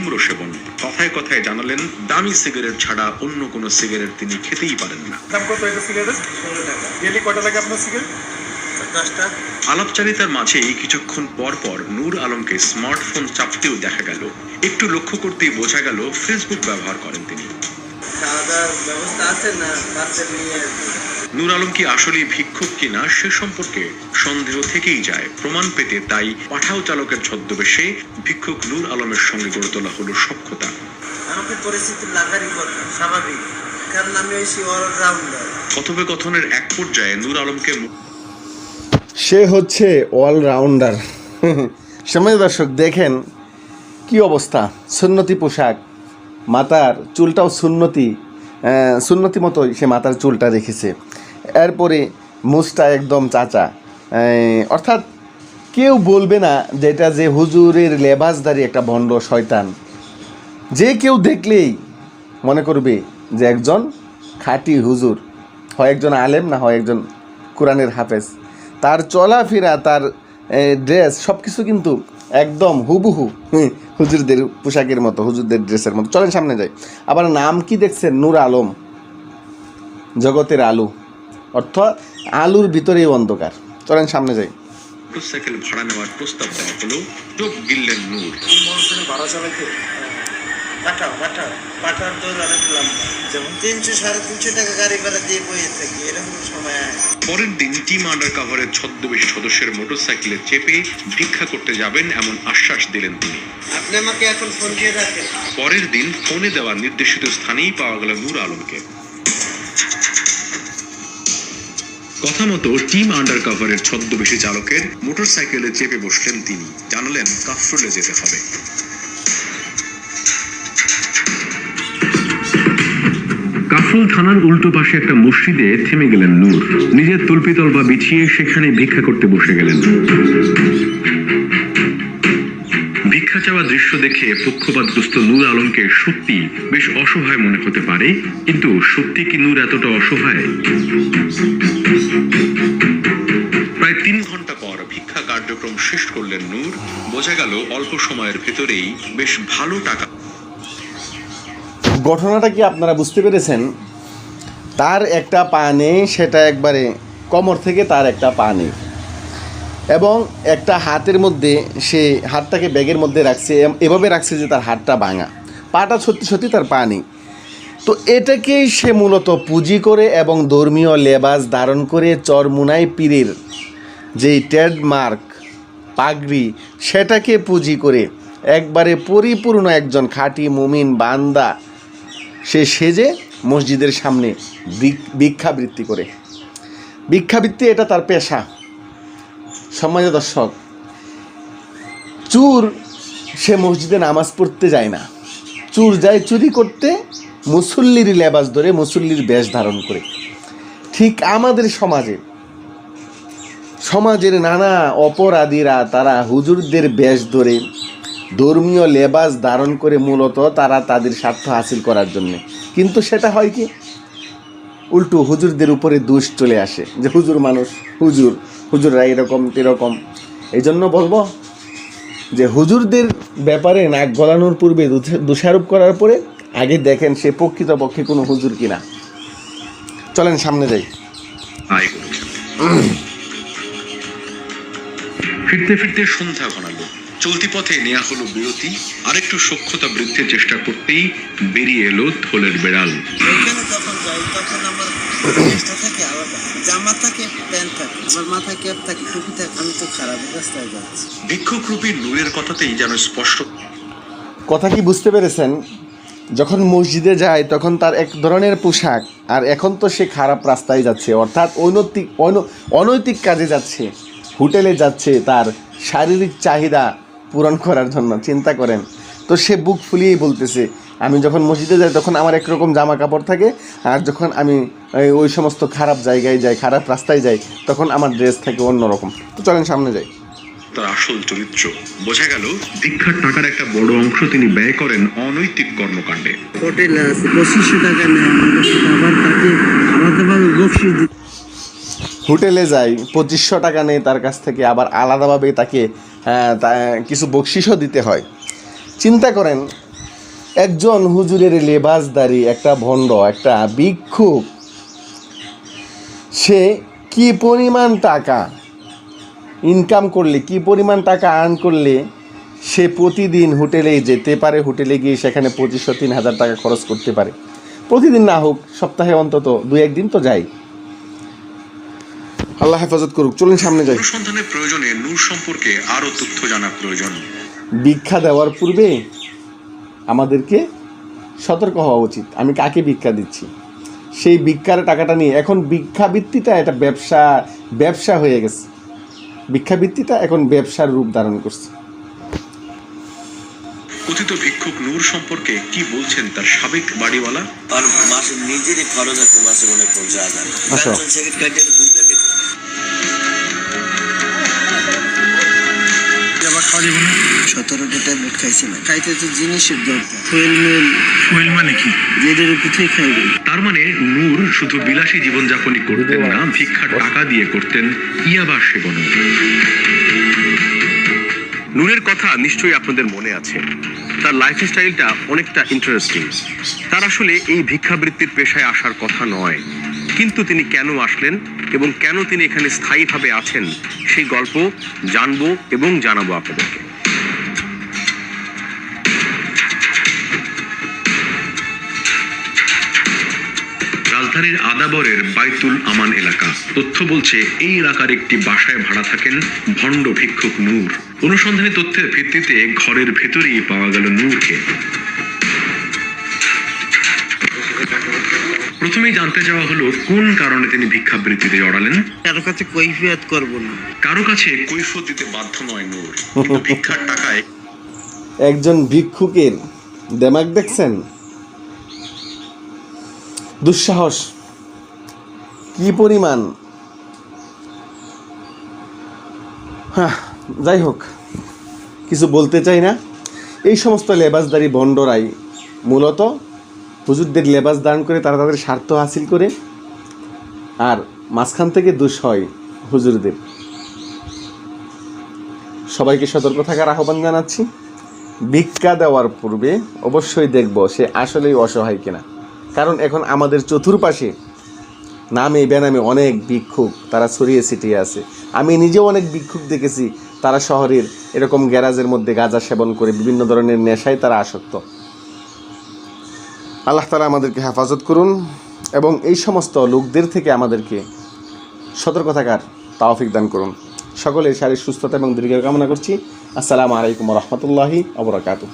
ধূম্র সেবন। কথায় কথায় জানালেন দামি সিগারেট ছাড়া অন্য কোনো সিগারেট তিনি খেতেই পারেন না। দাম কত এটা সিগারেট? 16 টাকা। ডেইলি কয়টা লাগে আপনার সিগারেট? 10টা। আলাপচারিতার মাঝেই কিছুক্ষণ পর পর নূর আলমকে স্মার্টফোন চাপতেও দেখা গেল। একটু লক্ষ্য করতেই বোঝা গেল ফেসবুক ব্যবহার করেন তিনি। খাওয়া-দাওয়ার ব্যবস্থা আছে না? বাচ্চা নিয়ে নূর আলম কি আসলে ভিক্ষুক কিনা সে সম্পর্কে সন্দেহ থেকেই যায়। প্রমাণ পেতে তাই পাঠাও চালকের ছদ্মবেশে ভিক্ষুক নূর আলমের সঙ্গে গড়ে তোলা হলো সখ্যতা। আমাকে পরিস্থিতি লাগারই কথা, স্বাভাবিক, কারণ আমি হইছি অলরাউন্ডার। কথোপকথনের এক পর্যায়ে নূর আলমকে সে হচ্ছে অলরাউন্ডার। সময় দর্শক দেখেন কি অবস্থা, সুন্নতি পোশাক, মাথার চুলটাও সুন্নতি মতোই সে মাথার চুলটা রেখেছে। এরপরে মুছটা একদম চাচা, অর্থাৎ কেউ বলবে না যে এটা যে হুজুরের লেবাসদারি একটা ভণ্ড শয়তান। যে কেউ দেখলেই মনে করবে যে একজন খাঁটি হুজুর, হয় একজন আলেম না হয় একজন কোরআনের হাফেজ। তার চলাফেরা, তার ড্রেস সব কিছু কিন্তু একদম হুবহু হুজুরদের পোশাকের মতো, হুজুরদের ড্রেসের মতো। চলেন সামনে যাই। আবার নাম কি দেখছেন? নূর আলম, জগতের আলু, অর্থাৎ আলুর ভিতরেই অন্ধকার। চলেন সামনে যাই। মোটরসাইকেল ভাড়া নেওয়ার প্রস্তাব দেওয়া হলো, চোখ গিললেন নূর। মোটরসাইকেল ভাড়া চালাইতে পাঠার দৌড় অনেক লম্বা, যেমন 300-350 টাকা গাড়ি ভাড়া দিয়ে বইয়ে থাকি, এরকম সময় পরের দিন টিম আন্ডার কাভারের ছদ্মবেশী সদস্যের মোটরসাইকেলে চেপে ভিক্ষা করতে যাবেন এমন আশ্বাস দিলেন তিনি। আপনি আমাকে এখন ফোন দিয়ে রাখেন। পরের দিন ফোনে দেওয়া নির্দেশিত স্থানেই পাওয়া গেল নূর আলমকে। কথা মতো টিম আন্ডার কাভারের ছদ্মবেশী চালকের মোটরসাইকেলে চেপে বসলেন তিনি। জানালেন কাফরুলে যেতে হবে। কাফরুল থানার উল্টো পাশে একটা মসজিদে থেমে গেলেন নূর। নিজের তল্পিতল্পা বিছিয়ে সেখানে ভিক্ষা করতে বসে গেলেন। ভিক্ষা চাওয়া দৃশ্য দেখে পক্ষপাতগ্রস্ত নূর আলমকে সত্যি বেশ অসহায় মনে হতে পারে, কিন্তু সত্যি কি নূর এতটা অসহায়? প্রায় 3 ঘন্টা পর ভিক্ষা কার্যক্রম শেষ করলেন নূর। বোঝা গেল অল্প সময়ের ভেতরেই বেশ ভালো টাকা। ঘটনাটা কি আপনারা বুঝতে পেরেছেন? তার একটা পা নেই, সেটা একবারে কোমর থেকে তার একটা পা নেই, এবং একটা হাতের মধ্যে সে হাতটাকে ব্যাগের মধ্যে রাখছে, এভাবে রাখছে যে তার হাতটা ভাঙা, পাটা সত্যি তার পা নেই। তো এটাকেই সে মূলত পুঁজি করে এবং ধর্মীয় লেবাস ধারণ করে চরমুনাই পীরের যেই ট্রেডমার্ক পাগড়ি, সেটাকে পুঁজি করে একবারে পরিপূর্ণ একজন খাঁটি মুমিন বান্দা সে সেজে মসজিদের সামনে ভিক্ষাবৃত্তি করে। ভিক্ষাবৃত্তি এটা তার পেশা। সম্মানিত দর্শক, চোর সে মসজিদে নামাজ পড়তে যায় না, চোর যায় চুরি করতে, মুসল্লির লেবাস ধরে, মুসল্লির বেশ ধারণ করে। ঠিক আমাদের সমাজের নানা অপরাধীরা তারা হুজুরদের বেশ ধরে, ধর্মীয় লেবাস ধারণ করে মূলত তারা তাদের স্বার্থ হাসিল করার জন্য। কিন্তু সেটা হয় কি, উল্টো হুজুরদের উপরে দোষ চলে আসে যে হুজুর মানুষ, হুজুররা এরকম এরকম। এই জন্য বলবো যে হুজুরদের ব্যাপারে নাক গলানোর পূর্বে, দোষারোপ করার পরে আগে দেখেন সে প্রকৃতপক্ষে কোনো হুজুর কিনা। চলেন সামনে যাই। ফিরতে ফিরতে সন্ধ্যা ঘনালো। চলতি পথে নেওয়া হলো বিরতি। আরেকটু সখ্যতা বৃদ্ধির চেষ্টা করতেই বেরিয়ে এলো থলের বেড়াল। এখানে যখন যাই তখন আমার চেষ্টা থাকে আলাদা, জামা থাকে, প্যান্ট থাকে, আমার মাথায় ক্যাপ থাকে, টুপি থাকে, আমি তো খারাপ রাস্তায় যাচ্ছি। ভিক্ষুক রূপী নূরের কথাতেই যেন স্পষ্ট। কথা কি বুঝতে পেরেছেন? যখন মসজিদে যায় তখন তার এক ধরনের পোশাক, আর এখন তো সে খারাপ রাস্তায় যাচ্ছে, অর্থাৎ অনৈতিক কাজে যাচ্ছে, হোটেলে যাচ্ছে তার শারীরিক চাহিদা পূরণ করার জন্য। চিন্তা করেন তো, সে বুক ফুলিয়েই বলতেছে আমি যখন মসজিদে যাই তখন আমার একরকম জামা কাপড় থাকে, আর যখন আমি ওই সমস্ত খারাপ জায়গায় যাই, খারাপ রাস্তায় যাই, তখন আমার ড্রেস থাকে অন্যরকম। তো চলেন সামনে যাই। তার আসল চরিত্র বোঝা গেল। ভিক্ষার টাকার একটা বড় অংশ তিনি ব্যয় করেন অনৈতিক কর্মকাণ্ডে। হোটেলে আছে 2500 টাকা নেয় আমার কাছে, আবার তাকে আলাদাভাবে বকশিশ দিতে। হোটেলে যাই, 2500 টাকা নেই তার কাছ থেকে, আবার আলাদাভাবে তাকে কিছু বকশিশও দিতে হয়। চিন্তা করেন একজন হুজুরের লেবাসদারি একটা ভণ্ড, একটা ভিক্ষুক, সে কি পরিমাণ টাকা ইনকাম করলে, কি পরিমাণ টাকা আর্ন করলে সে প্রতিদিন হোটেলে যেতে পারে, হোটেলে গিয়ে সেখানে 2500-3000 টাকা খরচ করতে পারে। প্রতিদিন না হোক, সপ্তাহে অন্তত 2-1 দিন তো যাই। আল্লাহ হেফাজত করুক। চলুন সামনে যাই। অনুসন্ধানের প্রয়োজনে নূর সম্পর্কে আরো তথ্য জানা প্রয়োজন। ভিক্ষা দেওয়ার পূর্বে আমাদেরকে সতর্ক হওয়া উচিত, আমি কাকে ভিক্ষা দিচ্ছি। সেই ভিক্ষার টাকাটা নিয়ে এখন ভিক্ষাবৃত্তিটা এটা ব্যবসা হয়ে গেছে। ভিক্ষাবৃত্তিটা এখন ব্যবসার রূপ ধারণ করছে। কথিত ভিক্ষুক নূর সম্পর্কে কি বলছেন তার সাবেক বাড়িওয়ালা? আর মাসে নিজেরই খরচ আছে, মাসে মনে 50,000। আচ্ছা। সেকেন্ড কার্ডের 2 প্যাকেট। আবার খাওয়া যাবে না। 17টা ট্যাবলেট খাইছি না। খাইতে তো জিনিসের দরকার। ফুয়েল মানে কি? যেটার কোথায় খাইবে? তার মানে নূর শুধু বিলাসী জীবনযাপনই করতেন না, ভিক্ষার টাকা দিয়ে করতেন ইয়াবা সেবন। নূরের কথা নিশ্চয়ই আপনাদের মনে আছে। তার লাইফস্টাইলটা অনেকটা ইন্টারেস্টিং। তার আসলে এই ভিক্ষাবৃত্তির পেশায় আসার কথা নয়, কিন্তু তিনি কেন আসলেন এবং কেন তিনি এখানে স্থায়ীভাবে আছেন সেই গল্প জানবো এবং জানাবো আপনাদেরকে। রাজধানীর আদাবরের বাইতুল আমান এলাকা। তথ্য বলছে এই এলাকার একটি বাসায় ভাড়া থাকেন ভণ্ড ভিক্ষুক নূর। অনুসন্ধানী তথ্যের ভিত্তিতে ঘরের ভেতরেই পাওয়া গেল নূরকে। প্রথমেই জানতে চাওয়া হলো কোন কারণে তিনি ভিক্ষাবৃত্তিতে জড়ালেন। কারো কাছে কৈফিয়ত করব না। কারো কাছে কৈফিয়ত দিতে বাধ্য নয় নূর, কিন্তু ভিক্ষার টাকায় একজন ভিক্ষুকের দেমাগ দেখছেন? দুঃসাহস কি পরিমাণ! হ্যাঁ, যাই হোক, কিছু বলতে চাই না। এই সমস্ত লেবাসদারি ভণ্ডরাই মূলত হুজুরদের লেবাস দান করে তারা তাদের স্বার্থ হাসিল করে, আর মাঝখান থেকে দোষ হয় হুজুরদের। সবাইকে সতর্ক থাকার আহ্বান জানাচ্ছি। ভিক্ষা দেওয়ার পূর্বে অবশ্যই দেখব সে আসলেই অসহায় কিনা, কারণ এখন আমাদের চতুর্পাশে নামে বেনামে অনেক ভিক্ষুক তারা ছড়িয়ে ছিটিয়ে আছে। আমি নিজেও অনেক ভিক্ষুক দেখেছি, তারা শহরের এরকম গ্যারাজের মধ্যে গাঁজা সেবন করে বিভিন্ন ধরনের নেশায় তারা আসক্ত। আল্লাহ তাআলা আমাদেরকে হেফাজত করুন এবং এই সমস্ত লোকদের থেকে আমাদেরকে সতর্ক থাকার তৌফিক দান করুন। সকলের শারীরিক সুস্থতা এবং দীর্ঘায়ু কামনা করছি। আসসালামু আলাইকুম ওয়া রাহমাতুল্লাহি ওয়া বারাকাতুহু।